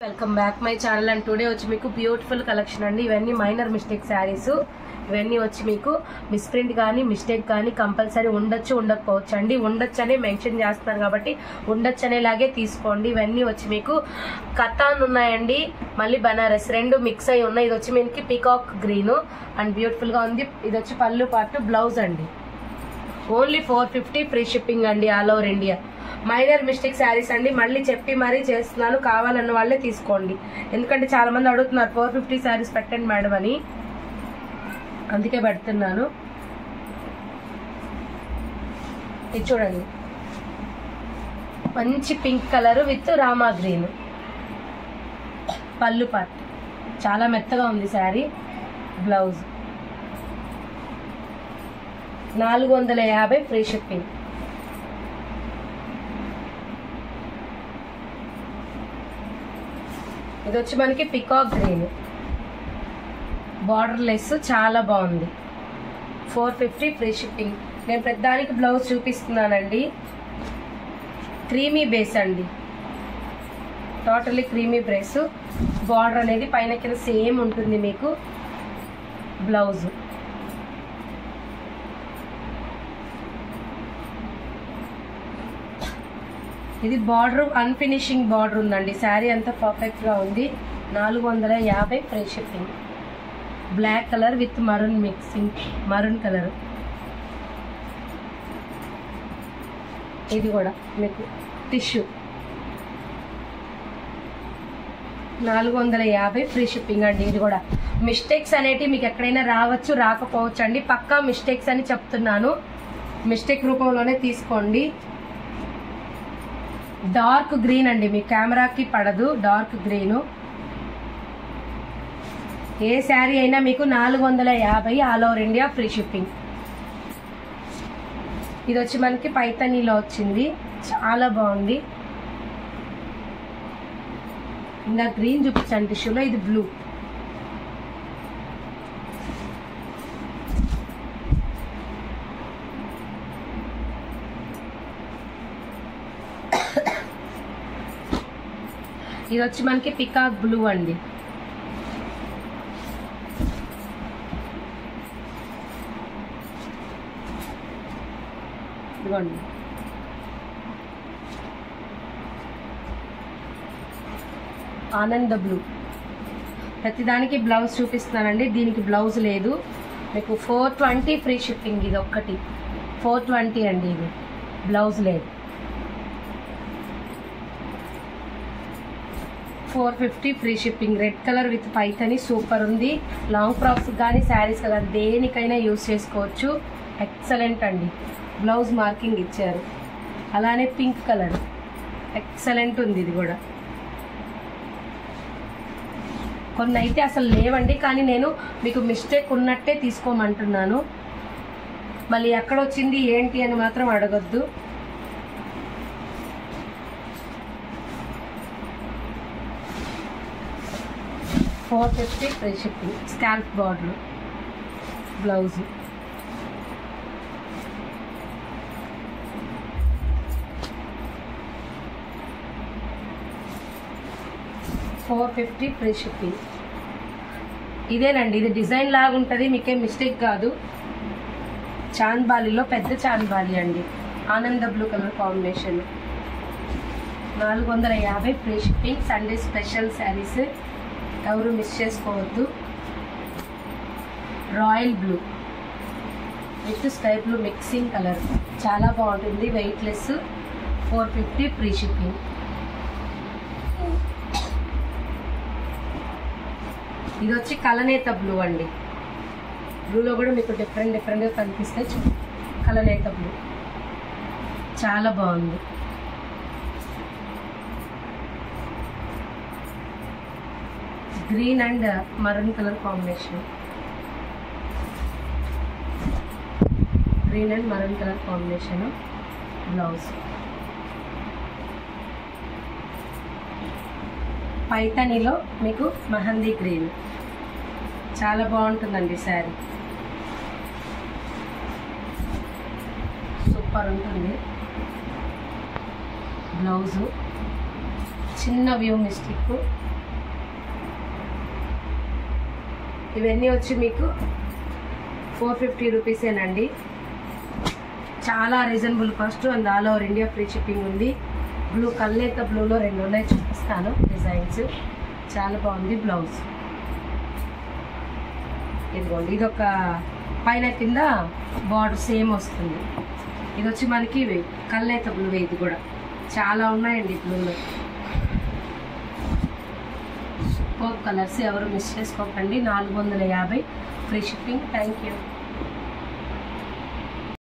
Welcome back my channel and today వచ్చి మీకు beautiful collection అండి. ఇవన్నీ మైనర్ మిస్టేక్ శారీస్. ఇవన్నీ వచ్చి మీకు మిస్ప్రింట్ కానీ మిస్టేక్ కానీ కంపల్సరీ ఉండొచ్చు ఉండకపోవచ్చు అండి. ఉండొచ్చు అనే మెన్షన్ చేస్తున్నారు కాబట్టి ఉండొచ్చు అనేలాగే తీసుకోండి. ఇవన్నీ వచ్చి మీకు కతాన్ ఉన్నాయండి, మళ్ళీ బనారస్ రెండు మిక్స్ అయి ఉన్నాయి. ఇది వచ్చి మీకు పీకాక్ గ్రీన్ అండ్ బ్యూటిఫుల్ గా ఉంది. ఇది వచ్చి పళ్ళు పార్ట్, బ్లౌజ్ అండి. ఓన్లీ 450 ఫ్రీ షిప్పింగ్ అండి all over India. Minor mistake saris అండి, మళ్ళీ చెప్పి మరీ చేస్తున్నాను, కావాలన్న వాళ్ళే తీసుకోండి. ఎందుకంటే చాలా మంది అడుగుతున్నారు 450 శారీస్ పెట్టండి మేడం అని, అందుకే పెడుతున్నాను. ఇది చూడండి, మంచి pink colour with Rama green. పళ్ళు పార్ట్ చాలా మెత్తగా ఉంది శారీ. Blouse 450 free shipping. ఇది వచ్చి మనకి పికాక్ గ్రీన్, బార్డర్ లెస్, చాలా బాగుంది. 450 ఫ్రీ షిప్పింగ్. నేను పెద్దానికి బ్లౌజ్ చూపిస్తున్నానండి. క్రీమీ బేస్ అండి, టోటల్లీ క్రీమీ బేస్. బార్డర్ అనేది పైన కింద సేమ్ ఉంటుంది మీకు. బ్లౌజ్ ఇది బార్డర్ అన్ఫినిషింగ్ బార్డర్ ఉందండి. శారీ అంతా పర్ఫెక్ట్ గా ఉంది. 450 free shipping. Black colour with maroon mixing, maroon colour. ఇది కూడా మీకు టిష్యూ. 450 ఫ్రీ షిప్పింగ్ అండి. ఇది కూడా మిస్టేక్స్ అనేటివి మీకు ఎక్కడైనా రావచ్చు రాకపోవచ్చు అండి. పక్కా మిస్టేక్స్ అని చెప్తున్నాను, మిస్టేక్ రూపంలోనే తీసుకోండి. డార్క్ గ్రీన్ అండి, మీ కెమెరాకి పడదు. Dark green. ఏ శారీ అయినా మీకు 450 all over India free shipping. ఇది వచ్చి మనకి పైతనీలో వచ్చింది, చాలా బాగుంది. ఇంకా గ్రీన్ చూపించాను టిష్యూలో. ఇది బ్లూ. ఇది వచ్చి మనకి పికాక్ బ్లూ అండి. ఇదిగోండి, ఆనంద బ్లూ. ప్రతిదానికి బ్లౌజ్ చూపిస్తున్నానండి, దీనికి బ్లౌజ్ లేదు. మీకు 420 ఫ్రీ షిప్పింగ్. ఇది ఒక్కటి 420 అండి. ఇది బ్లౌజ్ లేదు. 450 free shipping. Red colour with Paithani super ఉంది. లాంగ్ ఫ్రాక్స్ కానీ శారీస్ కదా దేనికైనా యూజ్ చేసుకోవచ్చు. ఎక్సలెంట్ అండి. బ్లౌజ్ మార్కింగ్ ఇచ్చారు. అలానే పింక్ కలర్ ఎక్సలెంట్ ఉంది. ఇది కూడా కొన్ని అయితే అసలు లేవండి, కానీ నేను మీకు మిస్టేక్ ఉన్నట్టే తీసుకోమంటున్నాను. మళ్ళీ ఎక్కడ వచ్చింది ఏంటి అని మాత్రం అడగొద్దు. $450 free shipping. Scalp border, blouse. $450 free shipping. ఇదేనండి, ఇది డిజైన్ లాగా ఉంటుంది, మీకేం మిస్టేక్ కాదు. చాంద్బాలిలో పెద్ద చాంద్బాలి అండి, ఆనంద blue colour combination. 450 free shipping. Sunday special saris, ఎవరు మిస్ చేసుకోవద్దు. Royal blue with sky blue mixing colour, చాలా బాగుంటుంది. Weight less. 450 free shipping. ఇది వచ్చి కలనేత బ్లూ అండి. బ్లూలో కూడా మీకు డిఫరెంట్గా కనిపిస్తాయి. కలనేత బ్లూ చాలా బాగుంది. Green and maroon colour combination. Green and maroon colour combination. Blouse పైతనీలో మీకు మెహందీ గ్రీన్, చాలా బాగుంటుందండి శారీ. సూపర్ ఉంటుంది. బ్లౌజు చిన్న వ్యూ మిస్టేక్ ఇవన్నీ వచ్చి మీకు 450 రూపీసేనండి. చాలా reasonable cost and all over India free shipping ఉంది. బ్లూ కల్నేత బ్లూలో 2 ఉన్నాయి, చూపిస్తాను డిజైన్స్. చాలా బాగుంది బ్లౌజ్. ఇదిగోండి, ఇదొక పైన కింద బార్డర్ సేమ్ వస్తుంది. ఇది వచ్చి మనకి కల్నేత బ్లూ. ఇది కూడా చాలా ఉన్నాయండి బ్లూలో. సూపర్ కలర్స్, ఎవరు మిస్ చేసుకోకండి. 450 ఫ్రీ షిప్పింగ్. Thank you.